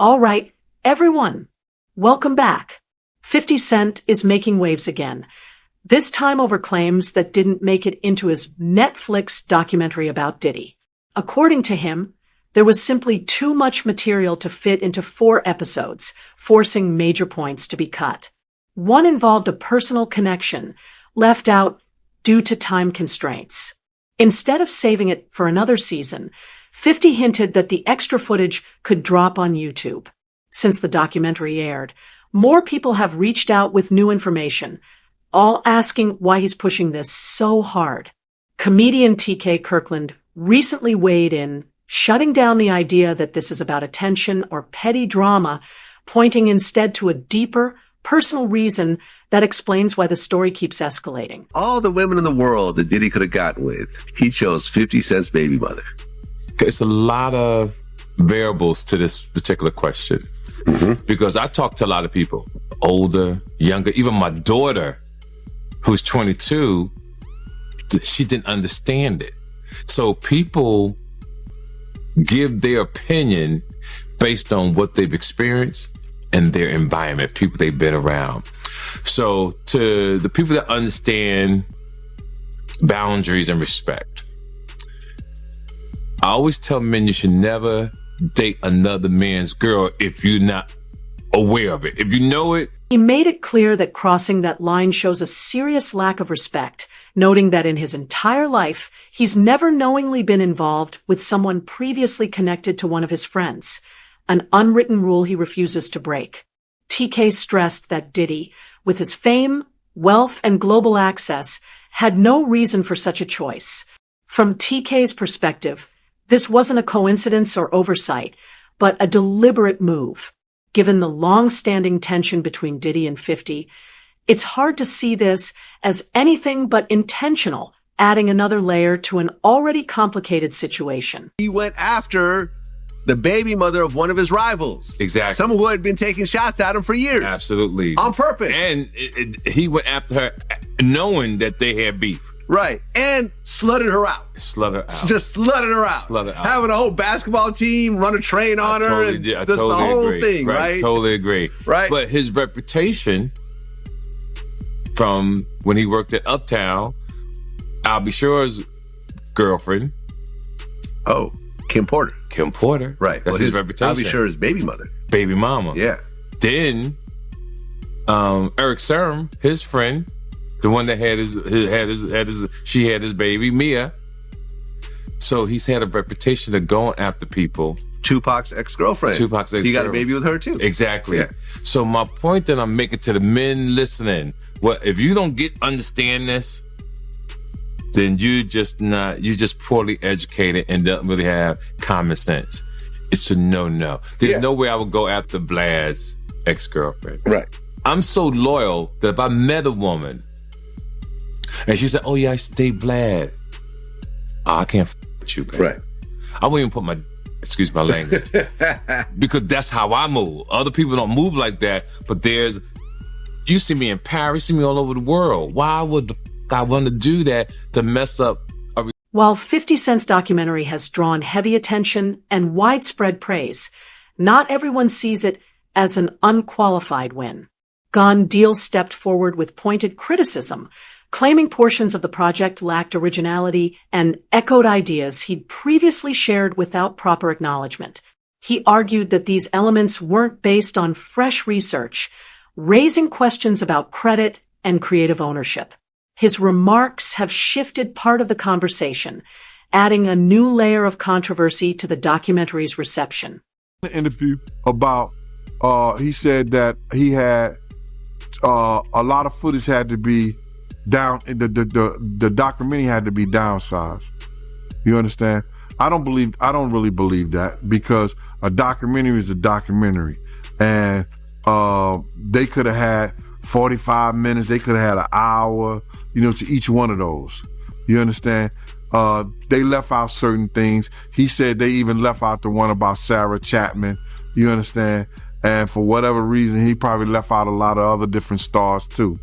All right, everyone, welcome back. 50 Cent is making waves again, this time over claims that didn't make it into his Netflix documentary about Diddy. According to him, there was simply too much material to fit into 4 episodes, forcing major points to be cut. One involved a personal connection, left out due to time constraints. Instead of saving it for another season, 50 hinted that the extra footage could drop on YouTube. Since the documentary aired, more people have reached out with new information, all asking why he's pushing this so hard. Comedian TK Kirkland recently weighed in, shutting down the idea that this is about attention or petty drama, pointing instead to a deeper, personal reason that explains why the story keeps escalating. All the women in the world that Diddy could have gotten with, he chose 50 Cent's baby mother. It's a lot of variables to this particular question. Because I talk to a lot of people, older, younger, even my daughter, who's 22, she didn't understand it. So people give their opinion based on what they've experienced and their environment, people they've been around. So to the people that understand boundaries and respect, I always tell men you should never date another man's girl if you're not aware of it. If you know it. He made it clear that crossing that line shows a serious lack of respect, noting that in his entire life, he's never knowingly been involved with someone previously connected to one of his friends, an unwritten rule he refuses to break. TK stressed that Diddy, with his fame, wealth, and global access, had no reason for such a choice. From TK's perspective, this wasn't a coincidence or oversight, but a deliberate move. Given the long-standing tension between Diddy and 50, it's hard to see this as anything but intentional, adding another layer to an already complicated situation. He went after the baby mother of one of his rivals. Exactly. Someone who had been taking shots at him for years. Absolutely. On purpose. And he went after her knowing that they had beef. Right. And slutted her out. Slutted out. Just slutted her out. Slutted out. Having a whole basketball team, run a train on her. Totally and did. I just totally the whole agree. thing, right? Totally agree. Right. But his reputation from when he worked at Uptown, I'll be sure's girlfriend. Oh, Kim Porter. Kim Porter. Right. That's his reputation. I'll be sure his baby mother. Baby mama. Yeah. Then Eric Serum, his friend, the one that had she had his baby, Mia. So he's had a reputation of going after people. Tupac's ex-girlfriend. He got a baby with her too. Exactly. Yeah. So my point that I'm making to the men listening, well, if you don't understand this, then you just poorly educated and don't really have common sense. It's a no-no. There's no way I would go after Vlad's ex-girlfriend. Right. I'm so loyal that if I met a woman and she said, "Oh yeah, I used to date Vlad," I can't f with you, baby. Right. I won't even put my, excuse my language, because that's how I move. Other people don't move like that, but you see me in Paris, you see me all over the world. Why would I want to do that to mess up? While 50 Cent's documentary has drawn heavy attention and widespread praise, not everyone sees it as an unqualified win. Gon Deal stepped forward with pointed criticism, claiming portions of the project lacked originality and echoed ideas he'd previously shared without proper acknowledgement. He argued that these elements weren't based on fresh research, raising questions about credit and creative ownership. His remarks have shifted part of the conversation, adding a new layer of controversy to the documentary's reception. An interview about, he said that he had a lot of footage had to be down, the documentary had to be downsized. You understand? I don't really believe that, because a documentary is a documentary, and they could have had 45 minutes, they could have had an hour, to each one of those. You understand? They left out certain things. He said they even left out the one about Sarah Chapman. You understand? And for whatever reason, he probably left out a lot of other different stars too.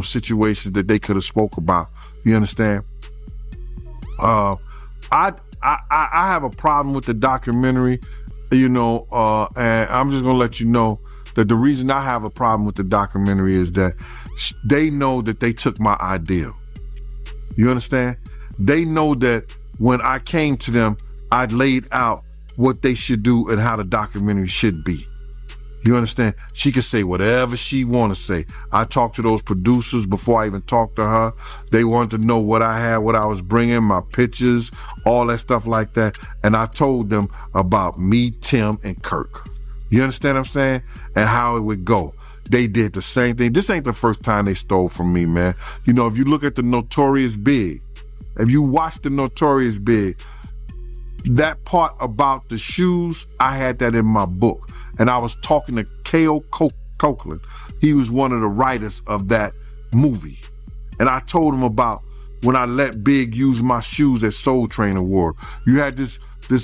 Situations that they could have spoke about. You understand? I have a problem with the documentary And I'm just gonna let you know that the reason I have a problem with the documentary is that they know that they took my idea. You understand? They know that when I came to them, I laid out what they should do and how the documentary should be. You understand? She could say whatever she want to say. I talked to those producers before I even talked to her. They wanted to know what I had, what I was bringing, my pictures, all that stuff like that. And I told them about me, Tim, and Kirk. You understand what I'm saying? And how it would go. They did the same thing. This ain't the first time they stole from me, man. If you look at the Notorious Big, if you watch the Notorious Big, that part about the shoes, I had that in my book. And I was talking to K.O. Copeland. He was one of the writers of that movie. And I told him about when I let Big use my shoes at Soul Train Award. You had this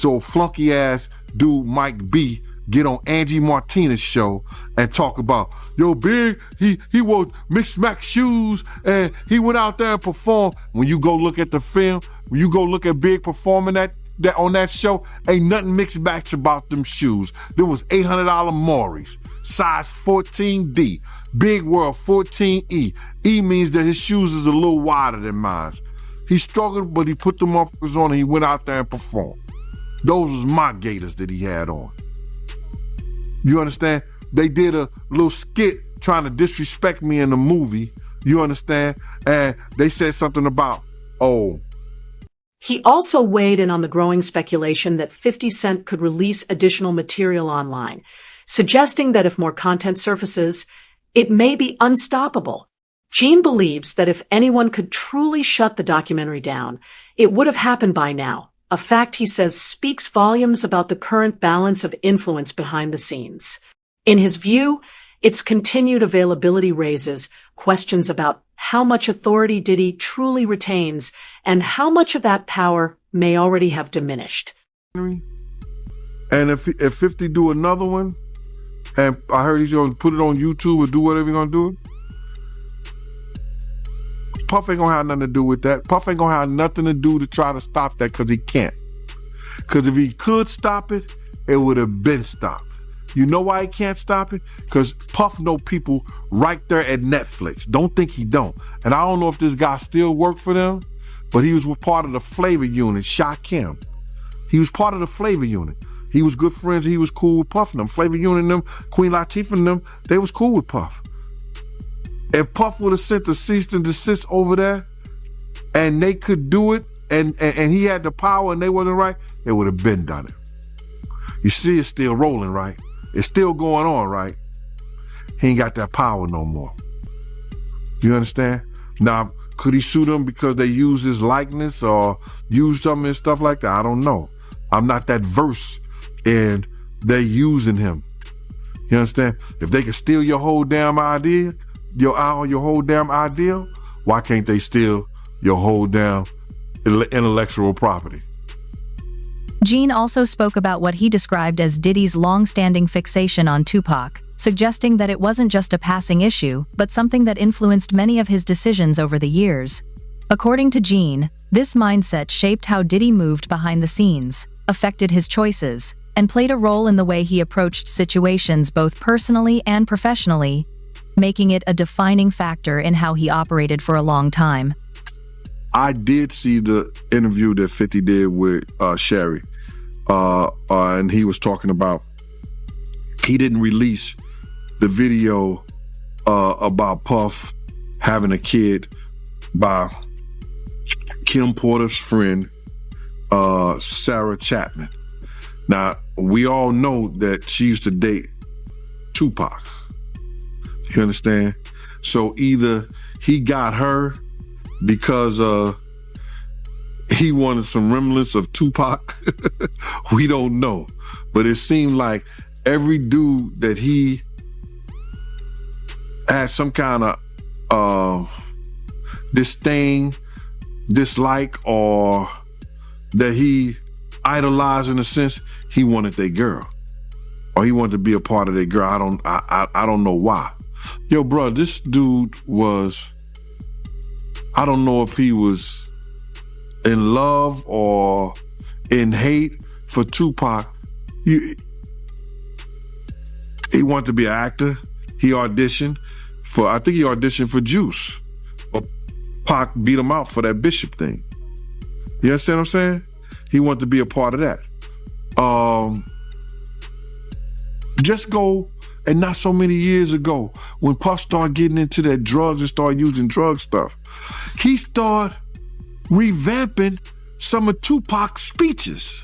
old flunky ass dude, Mike B, get on Angie Martinez's show and talk about, yo, Big, he wore Mix Max shoes and he went out there and performed. When you go look at the film, when you go look at Big performing that on that show, ain't nothing mixed match about them shoes. There was $800 Maury's, size 14D. Big World 14E. E means that his shoes is a little wider than mine. He struggled, but he put them motherfuckers on and he went out there and performed. Those was my Gators that he had on. You understand? They did a little skit trying to disrespect me in the movie. You understand? And they said something about, He also weighed in on the growing speculation that 50 Cent could release additional material online, suggesting that if more content surfaces, it may be unstoppable. Gene believes that if anyone could truly shut the documentary down, it would have happened by now, a fact he says speaks volumes about the current balance of influence behind the scenes. In his view, its continued availability raises questions about how much authority Diddy truly retains and how much of that power may already have diminished. And if 50 do another one, and I heard he's going to put it on YouTube or do whatever he's going to do, Puff ain't going to have nothing to do with that. Puff ain't going to have nothing to do to try to stop that because he can't. Because if he could stop it, it would have been stopped. You know why he can't stop it? Because Puff know people right there at Netflix. Don't think he don't. And I don't know if this guy still work for them, but he was part of the Flavor Unit, Shakim. He was part of the Flavor Unit. He was good friends. He was cool with Puff and them. Flavor Unit and them, Queen Latifah and them, they was cool with Puff. If Puff would have sent the cease and desist over there and they could do it and he had the power and they wasn't right, they would have been done it. You see it's still rolling, right? It's still going on, right? He ain't got that power no more. You understand? Now, could he sue them because they use his likeness or use something and stuff like that? I don't know. I'm not that versed in they using him. You understand? If they can steal your whole damn idea, your whole damn ideal, why can't they steal your whole damn intellectual property? Gene also spoke about what he described as Diddy's long-standing fixation on Tupac, suggesting that it wasn't just a passing issue, but something that influenced many of his decisions over the years. According to Gene, this mindset shaped how Diddy moved behind the scenes, affected his choices, and played a role in the way he approached situations both personally and professionally, making it a defining factor in how he operated for a long time. I did see the interview that 50 did with Sherry, and he was talking about he didn't release the video about Puff having a kid by Kim Porter's friend, Sarah Chapman. Now, we all know that she used to date Tupac. You understand? So either he got her because he wanted some remnants of Tupac. We don't know. But it seemed like every dude that he had some kind of disdain, dislike, or that he idolized in a sense, he wanted their girl. Or he wanted to be a part of their girl. I don't know why. Yo, bro, this dude was, I don't know if he was in love or in hate for Tupac. He wanted to be an actor. He auditioned for Juice. Or Pac beat him out for that Bishop thing. You understand what I'm saying? He wanted to be a part of that. Just go, and not so many years ago, when Puff started getting into that drugs and started using drug stuff, he started revamping some of Tupac's speeches.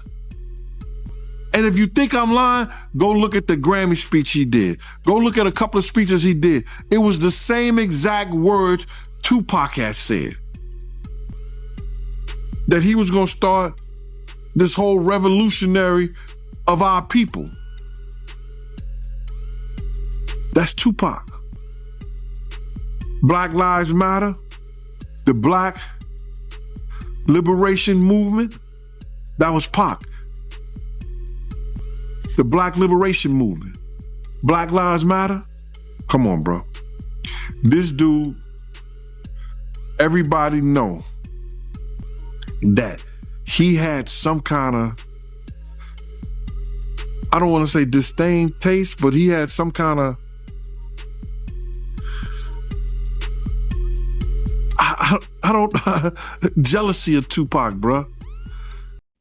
And if you think I'm lying, go look at the Grammy speech he did. Go look at a couple of speeches he did. It was the same exact words Tupac had said. That he was going to start this whole revolutionary of our people. That's Tupac. Black Lives Matter, the Black Liberation Movement, that was Pac. The Black Liberation Movement. Black Lives Matter? Come on, bro. This dude, everybody know that he had some kind of, I don't want to say disdain taste, but he had some kind of, I don't, jealousy of Tupac, bro.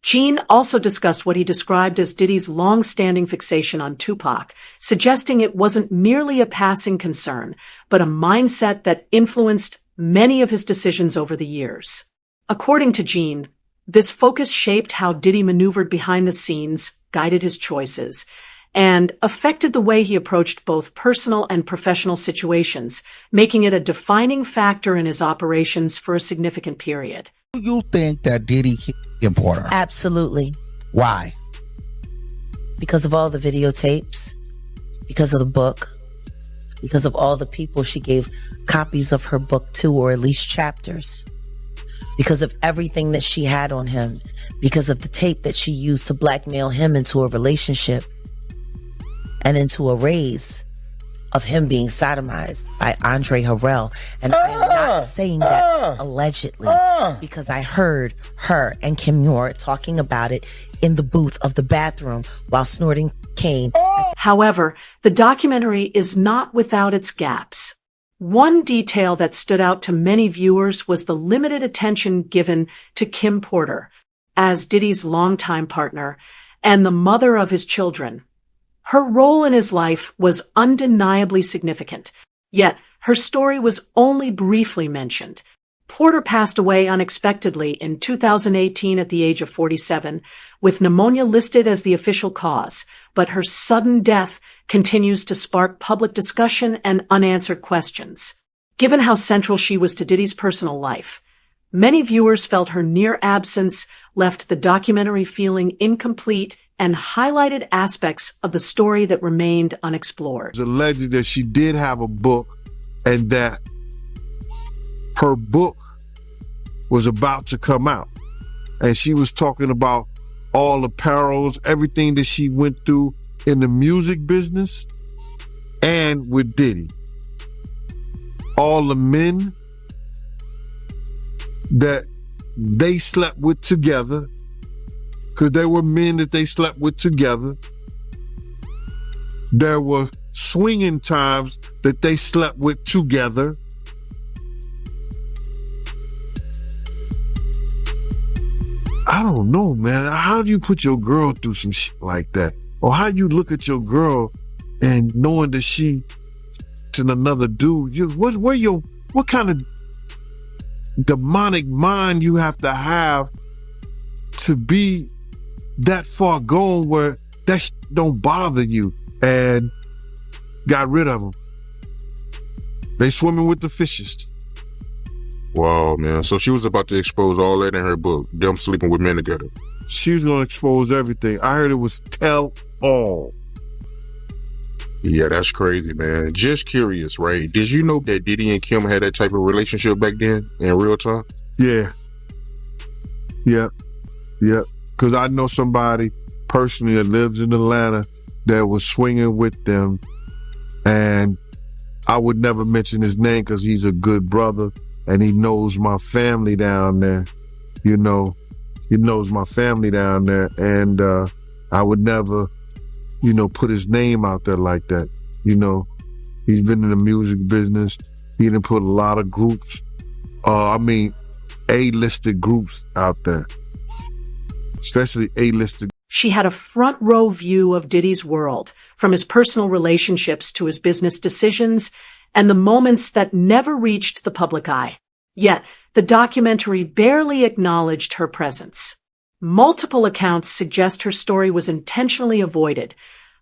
Gene also discussed what he described as Diddy's long-standing fixation on Tupac, suggesting it wasn't merely a passing concern, but a mindset that influenced many of his decisions over the years. According to Gene, this focus shaped how Diddy maneuvered behind the scenes, guided his choices, and affected the way he approached both personal and professional situations, making it a defining factor in his operations for a significant period. Do you think that Diddy killed Porter? Absolutely. Why? Because of all the videotapes, because of the book, because of all the people she gave copies of her book to, or at least chapters, because of everything that she had on him, because of the tape that she used to blackmail him into a relationship and into a raise of him being sodomized by Andre Harrell. And I am not saying that allegedly, because I heard her and Kim Muir talking about it in the booth of the bathroom while snorting cocaine. However, the documentary is not without its gaps. One detail that stood out to many viewers was the limited attention given to Kim Porter as Diddy's longtime partner and the mother of his children. Her role in his life was undeniably significant, yet her story was only briefly mentioned. Porter passed away unexpectedly in 2018 at the age of 47, with pneumonia listed as the official cause, but her sudden death continues to spark public discussion and unanswered questions. Given how central she was to Diddy's personal life, many viewers felt her near absence left the documentary feeling incomplete and highlighted aspects of the story that remained unexplored. It's alleged that she did have a book and that her book was about to come out. And she was talking about all the perils, everything that she went through in the music business and with Diddy. All the men that they slept with together, because there were men that they slept with together. There were swinging times that they slept with together. I don't know, man. How do you put your girl through some shit like that? Or how you look at your girl and knowing that she and another dude? What kind of demonic mind you have to be that far gone where that shit don't bother you? And got rid of them. They swimming with the fishes. Wow, man. So she was about to expose all that in her book, them sleeping with men together. She was going to expose everything. I heard it was tell all. Yeah, that's crazy, man. Just curious, right? Did you know that Diddy and Kim had that type of relationship back then in real time? Yeah. Because I know somebody personally that lives in Atlanta that was swinging with them. And I would never mention his name because he's a good brother and he knows my family down there. You know, he knows my family down there. And I would never, put his name out there like that. You know, he's been in the music business. He done put a lot of groups, A-listed groups out there, especially A-listed. She had a front row view of Diddy's world, from his personal relationships to his business decisions and the moments that never reached the public eye. Yet, the documentary barely acknowledged her presence. Multiple accounts suggest her story was intentionally avoided,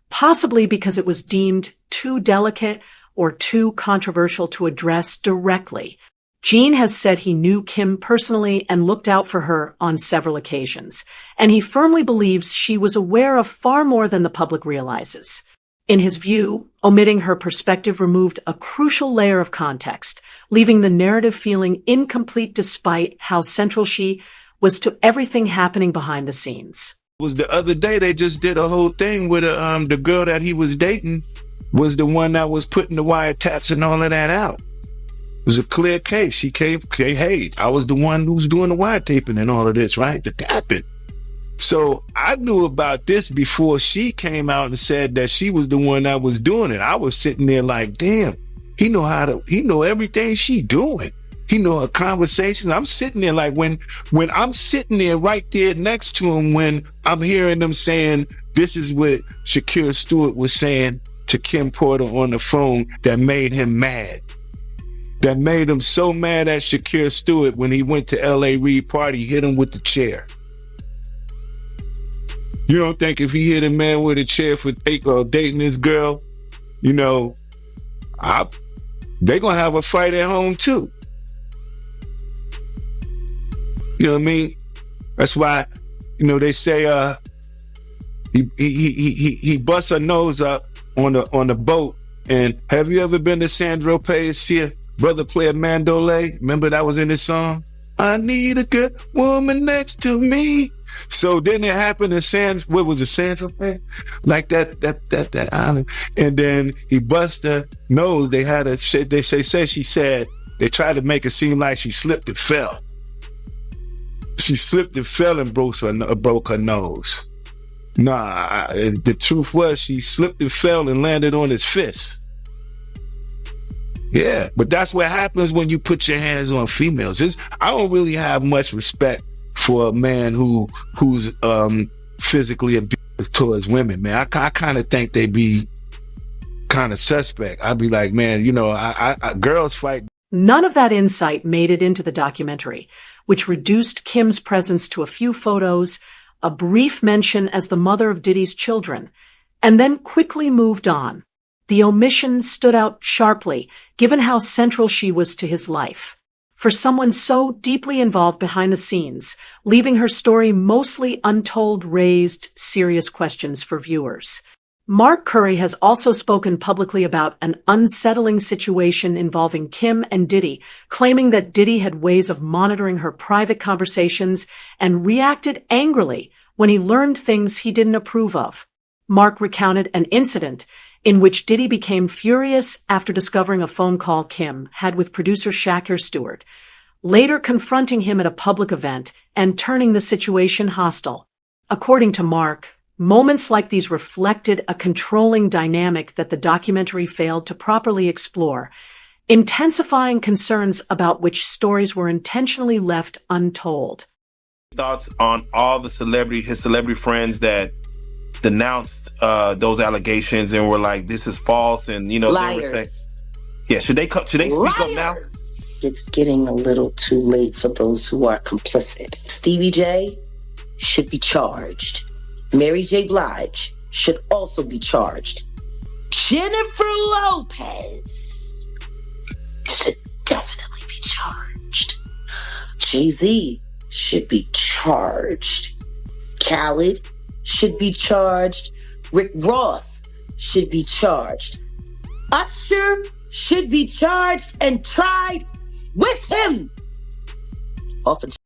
possibly because it was deemed too delicate or too controversial to address directly. Gene has said he knew Kim personally and looked out for her on several occasions, and he firmly believes she was aware of far more than the public realizes. In his view, omitting her perspective removed a crucial layer of context, leaving the narrative feeling incomplete despite how central she was to everything happening behind the scenes. Was the other day they just did a whole thing with the girl that he was dating was the one that was putting the wiretaps and all of that out. It was a clear case. She came, hey, I was the one who was doing the wiretaping and all of this, right? The tapping. So I knew about this before she came out and said that she was the one that was doing it. I was sitting there like, damn, he know everything she doing. He know her conversation. I'm sitting there like when I'm sitting there right there next to him, when I'm hearing them saying, this is what Shakira Stewart was saying to Kim Porter on the phone that made him mad. That made him so mad at Shakira Stewart when he went to L.A. Reid party, hit him with the chair. You don't think if he hit a man with a chair for dating this girl, you know, they gonna have a fight at home too. You know what I mean? That's why, you know, they say he busts her nose up on the boat. And have you ever been to Sandro Pay's see a brother play a mandolay? Remember that was in his song? I need a good woman next to me. So then it happened in Sandro Pay? Like that island. And then he bust her nose. They tried to make it seem like she slipped and fell. She slipped and fell and broke her nose. The truth was she slipped and fell and landed on his fist. Yeah, but that's what happens when you put your hands on females. I don't really have much respect for a man who's physically abusive towards women, man. I kind of think they be kind of suspect. I'd be like, man, you know, girls fight. None of that insight made it into the documentary, which reduced Kim's presence to a few photos, a brief mention as the mother of Diddy's children, and then quickly moved on. The omission stood out sharply, given how central she was to his life. For someone so deeply involved behind the scenes, leaving her story mostly untold raised serious questions for viewers. Mark Curry has also spoken publicly about an unsettling situation involving Kim and Diddy, claiming that Diddy had ways of monitoring her private conversations and reacted angrily when he learned things he didn't approve of. Mark recounted an incident in which Diddy became furious after discovering a phone call Kim had with producer Shakir Stewart, later confronting him at a public event and turning the situation hostile. According to Mark, moments like these reflected a controlling dynamic that the documentary failed to properly explore, intensifying concerns about which stories were intentionally left untold. Thoughts on all his celebrity friends that denounced those allegations and were like, this is false, and you know, Liars. they were saying, yeah, should they speak up now? It's getting a little too late for those who are complicit. Stevie J should be charged. Mary J. Blige should also be charged. Jennifer Lopez should definitely be charged. Jay-Z should be charged. Khaled should be charged. Rick Ross should be charged. Usher should be charged and tried with him.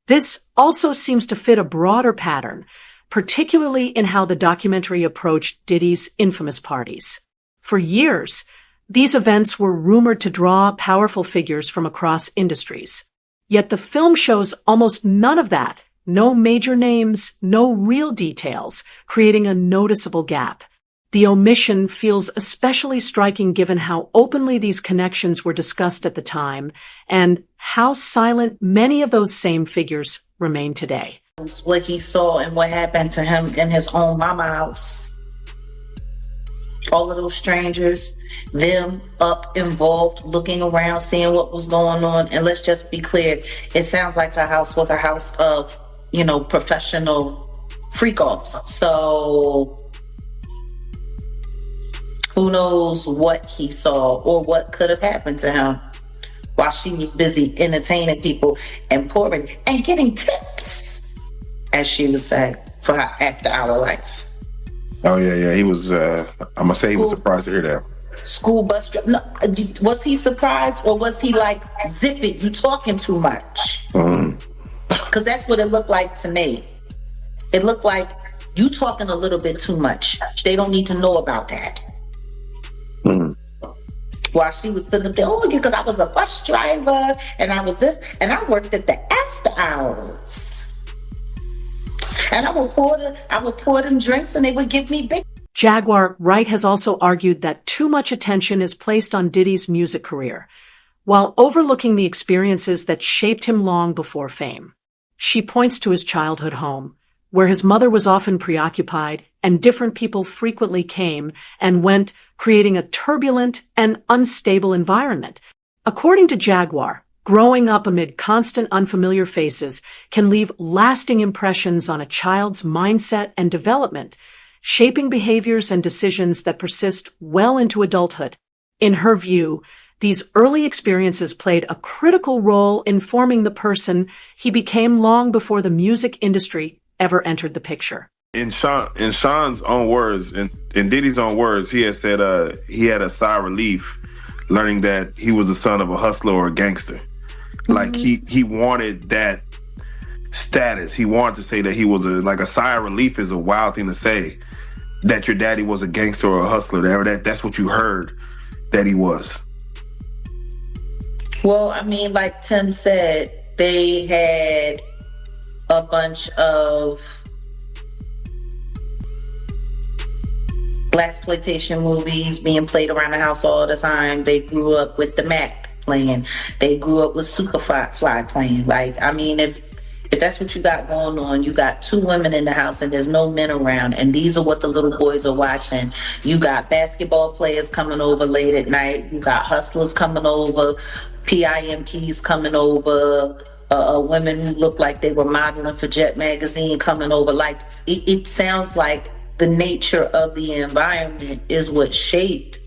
This also seems to fit a broader pattern, particularly in how the documentary approached Diddy's infamous parties. For years, these events were rumored to draw powerful figures from across industries. Yet the film shows almost none of that. No major names, no real details, creating a noticeable gap. The omission feels especially striking given how openly these connections were discussed at the time and how silent many of those same figures remain today. What he saw and what happened to him in his own mama house. All of those strangers, them up involved, looking around, seeing what was going on. And let's just be clear, it sounds like her house was a house of, professional freak-offs. So who knows what he saw or what could have happened to him while she was busy entertaining people and pouring and getting tips, as she would say, for her after-hour life. Oh, yeah. He was, I'm going to say he was surprised to hear that. School bus driver. No, was he surprised or was he like, zip it, you talking too much? Because that's what it looked like to me. It looked like you talking a little bit too much. They don't need to know about that. While she was sitting up there, because I was a bus driver and I was this, and I worked at the after hours. And I would pour them drinks and they would give me big. Jaguar Wright has also argued that too much attention is placed on Diddy's music career, while overlooking the experiences that shaped him long before fame. She points to his childhood home, where his mother was often preoccupied and different people frequently came and went, creating a turbulent and unstable environment. According to Jaguar, growing up amid constant unfamiliar faces can leave lasting impressions on a child's mindset and development, shaping behaviors and decisions that persist well into adulthood. In her view, these early experiences played a critical role in forming the person he became long before the music industry ever entered the picture. In Sean's own words, in Diddy's own words, he had said he had a sigh of relief learning that he was the son of a hustler or a gangster. Like he wanted that status. He wanted to say that he was a sigh of relief is a wild thing to say, that your daddy was a gangster or a hustler. That's what you heard that he was. Well, I mean, like Tim said, they had a bunch of blaxploitation movies being played around the house all the time. They grew up with the Mac playing. They grew up with Superfly playing. Like, I mean, if that's what you got going on, you got two women in the house and there's no men around, and these are what the little boys are watching. You got basketball players coming over late at night. You got hustlers coming over, PIMPs coming over, women who look like they were modeling for Jet Magazine coming over. Like, it sounds like the nature of the environment is what shaped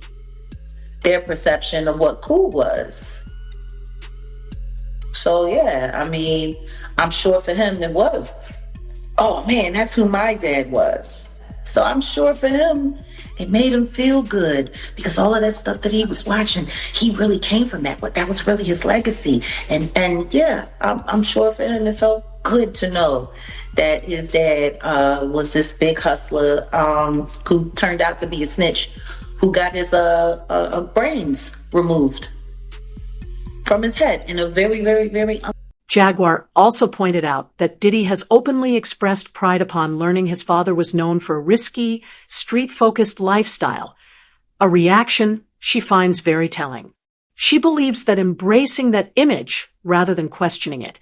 their perception of what cool was. So yeah, I mean, I'm sure for him it was, oh man, that's who my dad was. So I'm sure for him, it made him feel good because all of that stuff that he was watching, he really came from that. But that was really his legacy. And yeah, I'm sure for him, it felt good to know that his dad was this big hustler who turned out to be a snitch, who got his brains removed from his head in a very, very, very... Jaguar also pointed out that Diddy has openly expressed pride upon learning his father was known for a risky, street-focused lifestyle, a reaction she finds very telling. She believes that embracing that image, rather than questioning it,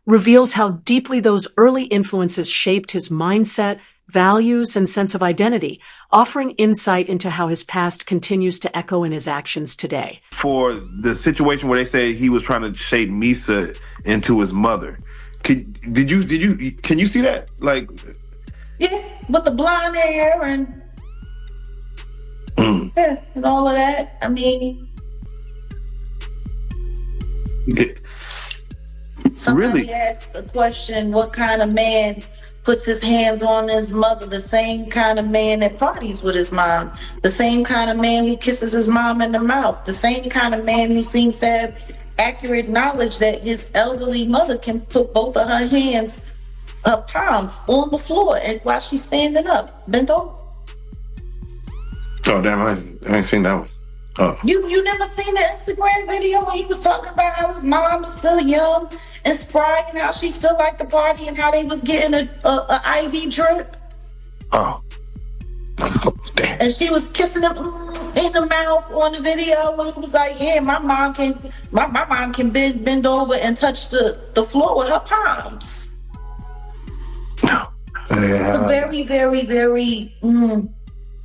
reveals how deeply those early influences shaped his mindset, values, and sense of identity, offering insight into how his past continues to echo in his actions today. For the situation where they say he was trying to shape Misa into his mother, can you see that? Like, yeah, with the blonde hair and yeah, and all of that. I mean, somebody really asked a question: what kind of man puts his hands on his mother? The same kind of man that parties with his mom, the same kind of man who kisses his mom in the mouth, the same kind of man who seems to have accurate knowledge that his elderly mother can put both of her hands, her palms, on the floor and while she's standing up, bent over. Oh damn, I ain't seen that one. Oh. You never seen the Instagram video when he was talking about how his mom is still young and spry and how she still liked the party and how they was getting a IV drip? Oh. And she was kissing him in the mouth on the video. It was like, yeah, my mom can bend over and touch the floor with her palms. It's a very, very, very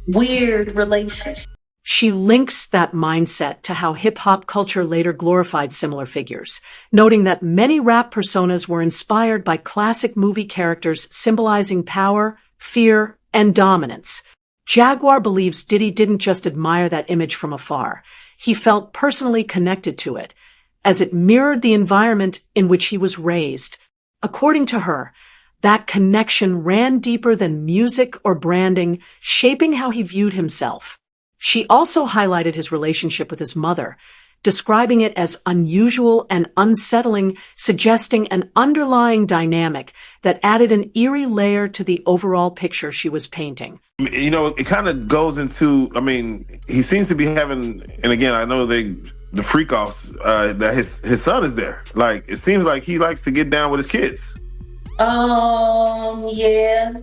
weird relationship. She links that mindset to how hip-hop culture later glorified similar figures, noting that many rap personas were inspired by classic movie characters symbolizing power, fear, and dominance. Jaguar believes Diddy didn't just admire that image from afar. He felt personally connected to it, as it mirrored the environment in which he was raised. According to her, that connection ran deeper than music or branding, shaping how he viewed himself. She also highlighted his relationship with his mother, describing it as unusual and unsettling, suggesting an underlying dynamic that added an eerie layer to the overall picture she was painting. You know, it kind of goes into, I mean, he seems to be having, and again, I know the freak offs, that his son is there. Like, it seems like he likes to get down with his kids. Yeah.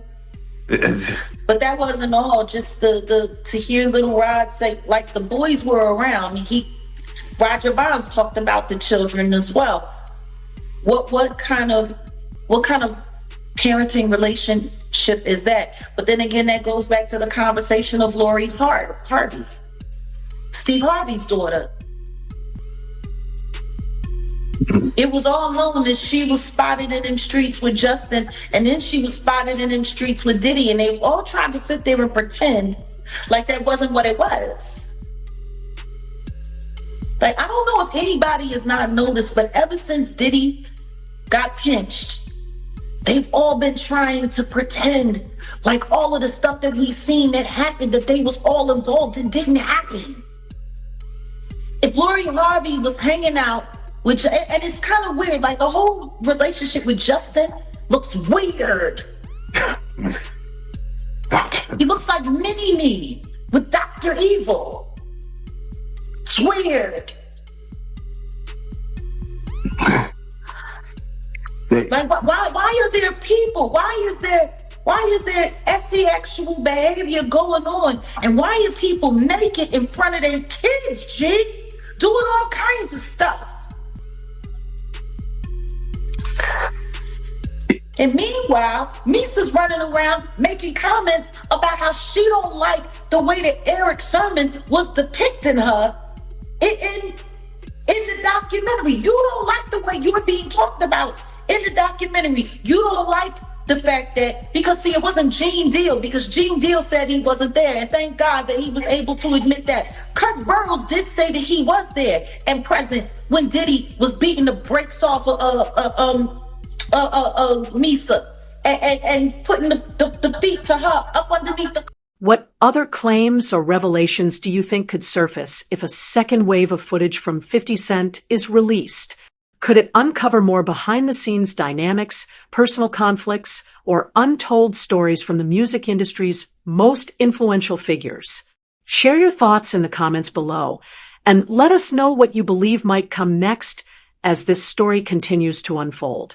But that wasn't all. Just to hear Little Rod say, like, the boys were around. Roger Bonds talked about the children as well. What kind of parenting relationship is that? But then again, that goes back to the conversation of Lori Harvey, Steve Harvey's daughter. It was all known that she was spotted in them streets with Justin, and then she was spotted in them streets with Diddy, and they all tried to sit there and pretend like that wasn't what it was. Like, I don't know if anybody has not noticed, but ever since Diddy got pinched, they've all been trying to pretend like all of the stuff that we've seen that happened, that they was all involved in, didn't happen. If Lori Harvey was hanging out, and it's kind of weird, like the whole relationship with Justin looks weird. He looks like Mini-Me with Dr. Evil. It's weird. Like, why are there people? Why is there sexual behavior going on? And why are people naked in front of their kids, G? Doing all kinds of stuff. And meanwhile, Misa's running around making comments about how she don't like the way that Eric Sermon was depicting her in the documentary. You don't like the way you're being talked about in the documentary. You don't like the fact that, because see, it wasn't Gene Deal, because Gene Deal said he wasn't there, and thank God that he was able to admit that. Kurt Burrows did say that he was there and present when Diddy was beating the brakes off Misa and putting the feet to her up underneath the. What other claims or revelations do you think could surface if a second wave of footage from 50 Cent is released? Could it uncover more behind-the-scenes dynamics, personal conflicts, or untold stories from the music industry's most influential figures? Share your thoughts in the comments below, and let us know what you believe might come next as this story continues to unfold.